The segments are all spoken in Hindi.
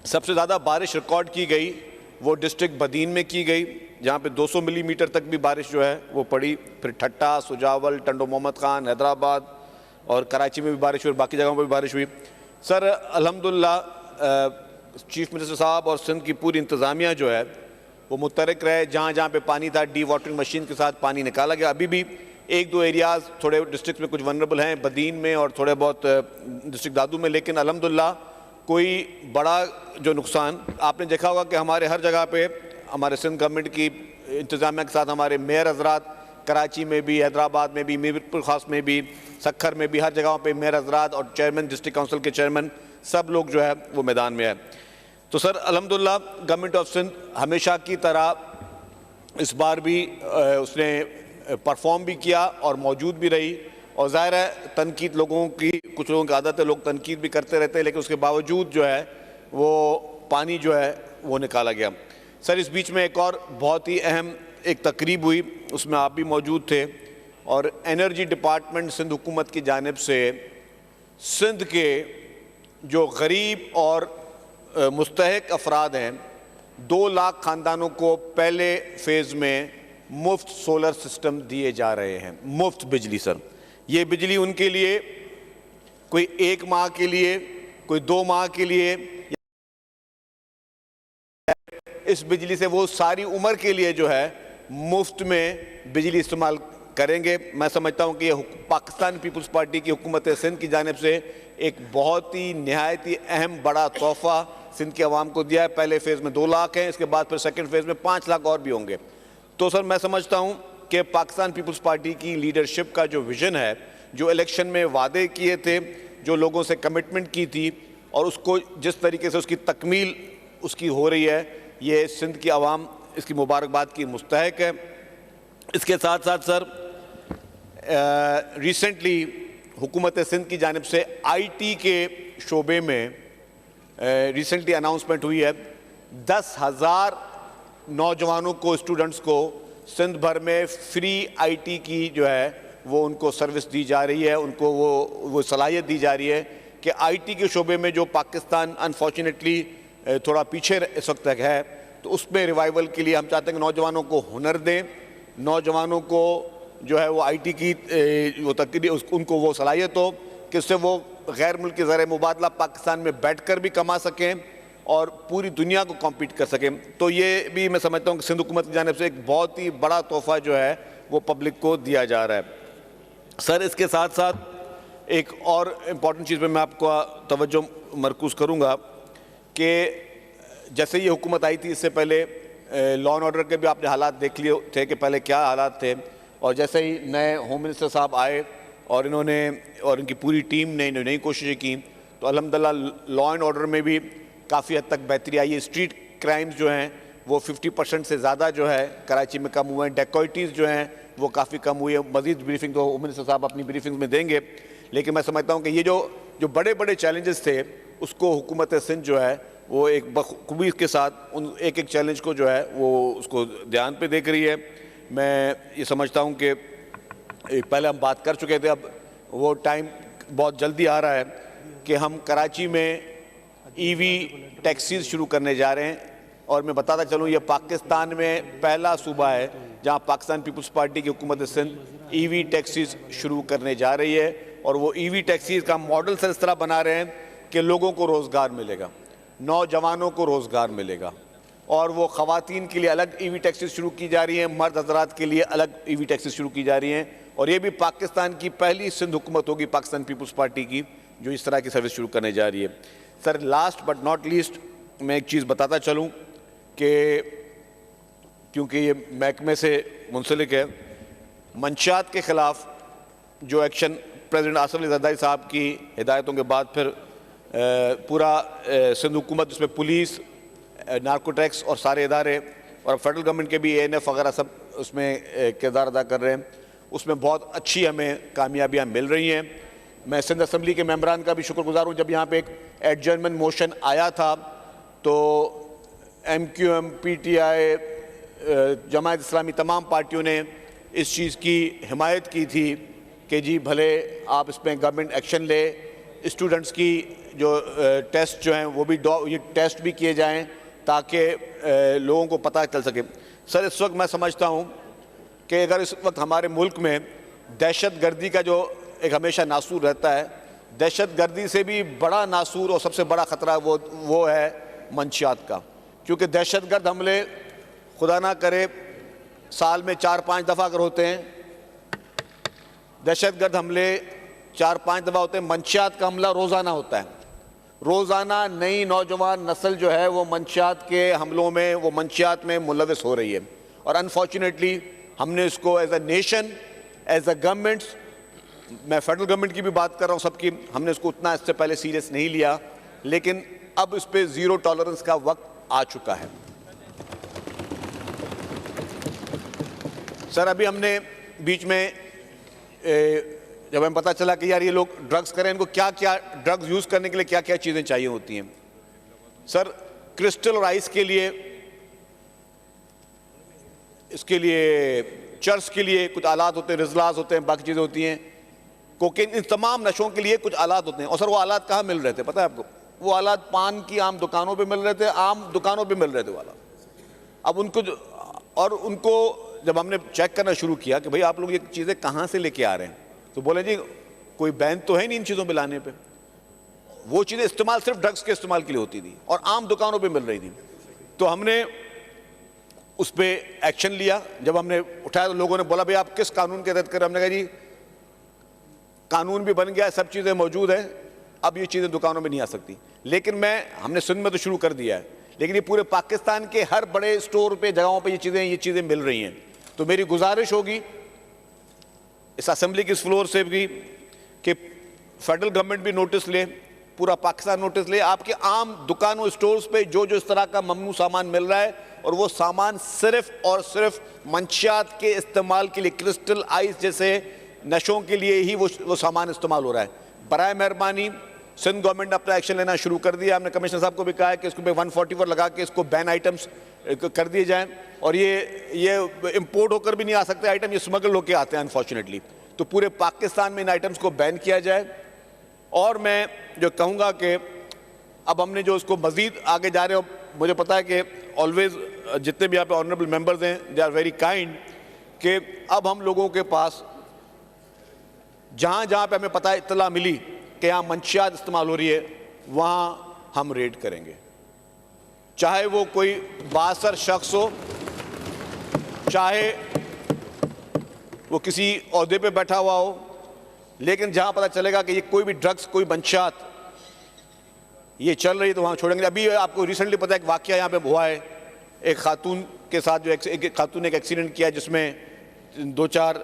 सबसे ज़्यादा बारिश रिकॉर्ड की गई वो डिस्ट्रिक्ट बदीन में की गई, जहाँ पे 200 मिलीमीटर तक भी बारिश जो है वो पड़ी। फिर ठट्टा, सुजावल, टंडो मोहम्मद खान, हैदराबाद और कराची में भी बारिश हुई और बाकी जगहों पर भी बारिश हुई। सर अल्हम्दुलिल्लाह चीफ मिनिस्टर साहब और सिंध की पूरी इंतज़ामिया जो है वो मुतरक रहे। जहाँ जहाँ पे पानी था डी वाटरिंग मशीन के साथ पानी निकाला गया। अभी भी एक दो एरियाज़ थोड़े डिस्ट्रिक्ट में कुछ वनरेबल हैं, बदीन में और थोड़े बहुत डिस्ट्रिक्ट दादू में, लेकिन अल्हम्दुलिल्लाह कोई बड़ा जो नुकसान आपने देखा होगा कि हमारे हर जगह पे हमारे सिंध गवर्नमेंट की इंतज़ामिया के साथ हमारे मेयर हजरात कराची में भी, हैदराबाद में भी, मीरपुर खास में भी, सक्खर में भी, हर जगहों पे मेयर हजरात और चेयरमैन, डिस्ट्रिक्ट काउंसिल के चेयरमैन, सब लोग जो है वो मैदान में है। तो सर अल्हम्दुलिल्लाह गवर्नमेंट ऑफ सिंध हमेशा की तरह इस बार भी उसने परफॉर्म भी किया और मौजूद भी रही। और ज़ाहिर है तनकीद लोगों की, कुछ लोगों की आदत है, लोग तनकीद भी करते रहते हैं, लेकिन उसके बावजूद जो है वो पानी जो है वो निकाला गया। सर इस बीच में एक और बहुत ही अहम एक तकरीब हुई, उसमें आप भी मौजूद थे, और एनर्जी डिपार्टमेंट सिंध हुकूमत की जानिब से सिंध के जो गरीब और मुस्तहिक अफराद हैं 2 लाख ख़ानदानों को पहले फ़ेज़ में मुफ्त सोलर सिस्टम दिए जा रहे हैं, मुफ्त बिजली। सर ये बिजली उनके लिए कोई 1 माह के लिए, कोई 2 माह के लिए, इस बिजली से वो सारी उम्र के लिए जो है मुफ्त में बिजली इस्तेमाल करेंगे। मैं समझता हूँ कि ये पाकिस्तान पीपल्स पार्टी की हुकूमत सिंध की जानिब से एक बहुत ही नहायत ही अहम बड़ा तोहफ़ा सिंध की आवाम को दिया है। पहले फ़ेज़ में 2 लाख हैं, इसके बाद फिर सेकंड फ़ेज़ में 5 लाख और भी होंगे। तो सर मैं समझता हूँ कि पाकिस्तान पीपल्स पार्टी की लीडरशिप का जो विज़न है, जो इलेक्शन में वादे किए थे, जो लोगों से कमिटमेंट की थी, और उसको जिस तरीके से उसकी तकमील उसकी हो रही है, ये सिंध की आवाम इसकी मुबारकबाद की मुस्तहिक है। इसके साथ साथ सर रिसेंटली हुकूमत सिंध की जानिब से IT के शोबे में रिसेंटली अनाउंसमेंट हुई है। 10,000 नौजवानों को, स्टूडेंट्स को सिंध भर में फ्री IT की जो है वो उनको सर्विस दी जा रही है, उनको वो सलाहियत दी जा रही है कि IT के शोबे में जो पाकिस्तान अनफॉर्चुनेटली थोड़ा पीछे इस वक्त तक है, तो उसमें रिवाइवल के लिए हम चाहते हैं कि नौजवानों को हुनर दें, नौजवानों को जो है वो IT की वो तकरीर उनको वो सलाहियत हो कि उससे वो गैर मुल्की ज़र मुबादला पाकिस्तान में बैठ कर भी कमा सकें और पूरी दुनिया को कॉम्पीट कर सकें। तो ये भी मैं समझता हूँ कि सिंध हुकूमत की जानिब से एक बहुत ही बड़ा तोहफ़ा जो है वो पब्लिक को दिया जा रहा है। सर इसके साथ साथ एक और इम्पॉर्टेंट चीज़ पे मैं आपको तवज्जो मरकूज़ करूँगा कि जैसे ये हुकूमत आई थी, इससे पहले लॉ एंड ऑर्डर के भी आपने हालात देख लिए थे कि पहले क्या हालात थे, और जैसे ही नए होम मिनिस्टर साहब आए और इन्होंने और इनकी पूरी टीम ने नई कोशिशें की, तो अल्हम्दुलिल्लाह लॉ एंड ऑर्डर में भी काफ़ी हद तक बेहतरी आई है। स्ट्रीट क्राइम्स जो हैं वो 50% से ज़्यादा जो है कराची में कम हुए हैं। डेकोइटीज़ जो हैं वो काफ़ी कम हुई है। मज़ीद ब्रीफिंग तो होम मिनिस्टर साहब अपनी ब्रीफिंग में देंगे, लेकिन मैं समझता हूँ कि ये जो बड़े बड़े चैलेंजेस थे उसको हुकूमत सिंध जो है वो एक बखूबी के साथ उन एक चैलेंज को जो है वो उसको ध्यान पे देख रही है। मैं ये समझता हूँ कि पहले हम बात कर चुके थे, अब वो टाइम बहुत जल्दी आ रहा है कि हम कराची में EV टैक्सीज़ शुरू करने जा रहे हैं। और मैं बताता चलूँ ये पाकिस्तान में पहला सूबा है जहाँ पाकिस्तान पीपल्स पार्टी की हुकूमत सिंध EV टैक्सीज़ शुरू करने जा रही है। और वो EV टैक्सीज़ का मॉडल से इस तरह बना रहे हैं कि लोगों को रोज़गार मिलेगा, नौजवानों को रोज़गार मिलेगा, और वो ख़वातीन के लिए अलग EV टैक्सीज़ शुरू की जा रही हैं, मर्द हजरात के लिए अलग EV टैक्सीज़ शुरू की जा रही हैं। और ये भी पाकिस्तान की पहली सिंध हुकूमत होगी पाकिस्तान पीपल्स पार्टी की जो इस तरह की सर्विस शुरू करने जा रही है। Sir last but not least मैं एक चीज़ बताता चलूँ कि क्योंकि ये महकमे से मुंसलिक है, मंशियात के ख़िलाफ़ जो एक्शन प्रेसिडेंट आसिफ अली ज़रदारी साहब की हिदायतों के बाद फिर पूरा सिंध हुकूमत, उसमें पुलिस, नार्कोटिक्स और सारे इदारे और फेडरल गवर्नमेंट के भी ANF वगैरह सब उसमें किरदार अदा कर रहे हैं, उसमें बहुत अच्छी हमें कामयाबियाँ मिल रही हैं। मैं सिंध असम्बली के मेंबरान का भी शुक्रगुजार हूँ। जब यहाँ पे एक एडजर्नमेंट मोशन आया था तो MQM, PTI, जमात इस्लामी तमाम पार्टियों ने इस चीज़ की हिमायत की थी कि जी भले आप इसमें गवर्नमेंट एक्शन ले, स्टूडेंट्स की जो टेस्ट जो हैं वो भी ये टेस्ट भी किए जाएं ताकि लोगों को पता चल सके। सर, इस वक्त मैं समझता हूं कि अगर इस वक्त हमारे मुल्क में दहशतगर्दी का जो एक हमेशा नासूर रहता है, दहशतगर्दी से भी बड़ा नासूर और सबसे बड़ा ख़तरा वो है मंशियात का, क्योंकि दहशतगर्द हमले खुदा ना करे साल में 4-5 दफ़ा अगर होते हैं, दहशतगर्द हमले 4-5 दफ़ा होते हैं, मंशियात का हमला रोज़ाना होता है। रोज़ाना नई नौजवान नस्ल जो है वो मंशियात के हमलों में, वो मंशियात में मुलविस हो रही है। और अनफॉर्चुनेटली हमने इसको as a nation, as a governments, मैं फेडरल गवर्नमेंट की भी बात कर रहा हूँ सबकी, हमने इसको उतना इससे पहले सीरियस नहीं लिया, लेकिन अब इस पर ज़ीरो टॉलरेंस का वक्त आ चुका है। सर, अभी हमने बीच में जब हमें पता चला कि यार ये लोग ड्रग्स करें, इनको क्या क्या ड्रग्स यूज़ करने के लिए क्या क्या चीज़ें चाहिए होती हैं। सर, क्रिस्टल और आइस के लिए, इसके लिए चर्च के लिए कुछ आलात होते हैं, रिजलास होते हैं, बाकी चीज़ें होती हैं। कोकेन, इन तमाम नशों के लिए कुछ आलात होते हैं। और सर, वो आलात कहाँ मिल रहे थे पता है आपको? वो आलात पान की आम दुकानों पे मिल रहे थे, आम दुकानों पे मिल रहे थे वो आलात। अब उनको जब हमने चेक करना शुरू किया कि भाई आप लोग ये चीज़ें कहाँ से लेके आ रहे हैं, तो बोले जी कोई बैन तो है नहीं इन चीज़ों पे लाने पे। वो चीज़ें इस्तेमाल सिर्फ ड्रग्स के इस्तेमाल के लिए होती थी और आम दुकानों पे मिल रही थी। तो हमने उस पर एक्शन लिया। जब हमने उठाया तो लोगों ने बोला भाई आप किस कानून के तहत कर रहे हैं? हमने कहा जी कानून भी बन गया है, सब चीज़ें मौजूद हैं, अब ये चीज़ें दुकानों में नहीं आ सकती। लेकिन हमने सिंध में तो शुरू कर दिया है, लेकिन ये पूरे पाकिस्तान के हर बड़े स्टोर पे, जगहों पे ये चीज़ें मिल रही हैं। तो मेरी गुजारिश होगी इस असेंबली की इस फ्लोर से भी कि फेडरल गवर्नमेंट भी नोटिस ले, पूरा पाकिस्तान नोटिस ले, आपके आम दुकानों, स्टोर्स पे जो जो इस तरह का ममनू सामान मिल रहा है और वो सामान सिर्फ और सिर्फ मंशियात के इस्तेमाल के लिए, क्रिस्टल, आइस जैसे नशों के लिए ही वो सामान इस्तेमाल हो रहा है। बराए मेहरबानी सिंध गवर्नमेंट ने अपना एक्शन लेना शुरू कर दिया। हमने कमिश्नर साहब को भी कहा है कि इसको 144 लगा के इसको बैन आइटम्स कर दिए जाएं, और ये इंपोर्ट होकर भी नहीं आ सकते आइटम, ये स्मगल होकर आते हैं अनफॉर्चुनेटली। तो पूरे पाकिस्तान में इन आइटम्स को बैन किया जाए। और मैं जो कहूँगा कि अब हमने जो इसको मज़ीद आगे जा रहे हो, मुझे पता है कि ऑलवेज जितने भी यहाँ पे ऑनरेबल मेंबर्स हैं, दे आर वेरी काइंड, कि अब हम लोगों के पास जहाँ जहाँ पे हमें पता है, इत्तला मिली कि यहाँ मंशियात इस्तेमाल हो रही है, वहाँ हम रेड करेंगे। चाहे वो कोई बासर शख्स हो, चाहे वो किसी ओहदे पे बैठा हुआ हो, लेकिन जहाँ पता चलेगा कि ये कोई भी ड्रग्स, कोई मंशियात ये चल रही है, तो वहाँ छोड़ेंगे। अभी आपको रिसेंटली पता है एक वाक़या यहाँ पे हुआ है, एक खातून के साथ जो एक खातून ने एक एक्सीडेंट किया जिसमें 2-4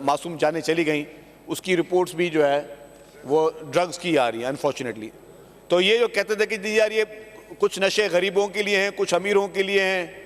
मासूम जानें चली गई। उसकी रिपोर्ट्स भी जो है वो ड्रग्स की आ रही हैं अनफॉर्चुनेटली। तो ये जो कहते थे कि जी यार ये कुछ नशे गरीबों के लिए हैं, कुछ अमीरों के लिए हैं,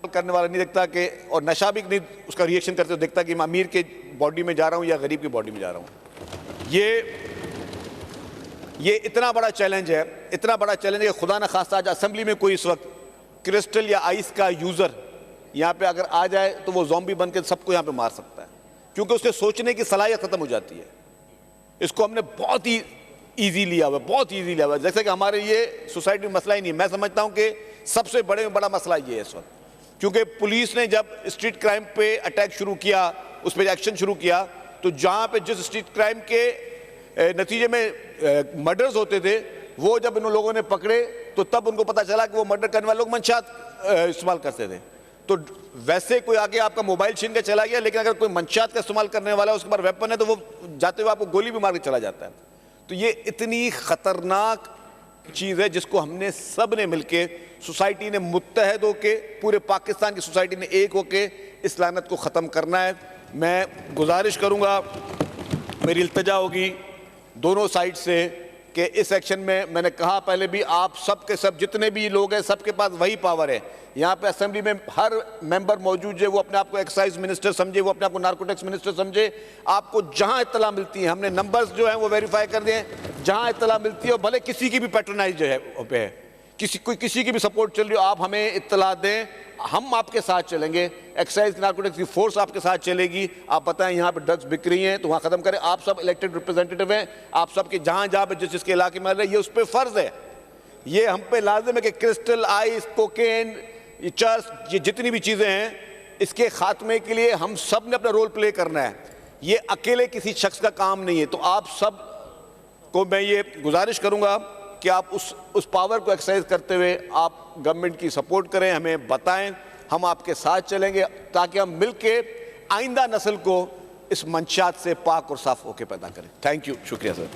करने वाला नहीं देखता कि, और नशा भी नहीं उसका रिएक्शन करते हुए देखता कि मैं अमीर के बॉडी में जा रहा हूँ या गरीब की बॉडी में जा रहा हूँ। ये इतना बड़ा चैलेंज है, इतना बड़ा चैलेंज है कि खुदा न खास्ता आज असेंबली में कोई इस वक्त क्रिस्टल या आइस का यूज़र यहाँ पे अगर आ जाए तो वो ज़ॉम्बी बन के सबको यहाँ पे मार सकता है, क्योंकि उसके सोचने की सलाहियत ख़त्म हो जाती है। इसको हमने बहुत ही ईजी लिया हुआ, बहुत ईजी लिया हुआ। जैसे कि हमारे ये सोसाइटी में मसला ही नहीं है। मैं समझता हूँ कि सबसे बड़े में बड़ा मसला ये है इस वक्त, क्योंकि पुलिस ने जब स्ट्रीट क्राइम पे अटैक शुरू किया, उस पर एक्शन शुरू किया, तो जहाँ पे जिस स्ट्रीट क्राइम के नतीजे में मर्डर्स होते थे, वो जब इन लोगों ने पकड़े तो तब उनको पता चला कि वो मर्डर करने वाले लोग मंशियात इस्तेमाल करते थे। तो वैसे कोई आगे आपका मोबाइल छीन के चला गया, लेकिन अगर कोई मंशियात का इस्तेमाल करने वाला है, उसके पास वेपन है, तो वो जाते हुए आपको गोली भी मार के चला जाता है। तो ये इतनी ख़तरनाक चीज़ है जिसको हमने सब ने मिलके, सोसाइटी ने मुत्तहद होके, पूरे पाकिस्तान की सोसाइटी ने एक होके इस लानत को ख़त्म करना है। मैं गुजारिश करूँगा, मेरी इल्तिजा होगी दोनों साइड से कि इस एक्शन में, मैंने कहा पहले भी, आप सब के सब जितने भी लोग हैं, सबके पास वही पावर है। यहाँ पे असेंबली में हर मेंबर मौजूद है, वो अपने आप को एक्साइज मिनिस्टर समझे, वो अपने आप को नार्कोटिक्स मिनिस्टर समझे। आपको जहाँ इत्तला मिलती है, हमने नंबर्स जो हैं वो वेरीफाई कर दिए, जहाँ इत्तला मिलती है, भले किसी की भी पैट्रोनाइज जो है पे है, किसी की भी सपोर्ट चल रही हो, आप हमें इत्तला दें, हम आपके साथ चलेंगे, एक्साइज नारकोटिक्स की फोर्स आपके साथ चलेगी। आप बताएं यहाँ पे ड्रग्स बिक रही हैं तो वहाँ ख़त्म करें। आप सब इलेक्टेड रिप्रेजेंटेटिव हैं, आप सब के जहाँ जहाँ पे जिस जिसके इलाके में रहे, ये उस पर फ़र्ज़ है, ये हम पे लाजिम है कि क्रिस्टल, आइस, कोकेन, ये चर्स, ये जितनी भी चीज़ें हैं, इसके खात्मे के लिए हम सब ने अपना रोल प्ले करना है। ये अकेले किसी शख्स का काम नहीं है। तो आप सब को मैं ये गुजारिश करूँगा कि आप उस पावर को एक्सरसाइज करते हुए आप गवर्नमेंट की सपोर्ट करें, हमें बताएं, हम आपके साथ चलेंगे ताकि हम मिलके आइंदा नस्ल को इस मंशात से पाक और साफ होकर पैदा करें। थैंक यू, शुक्रिया सर।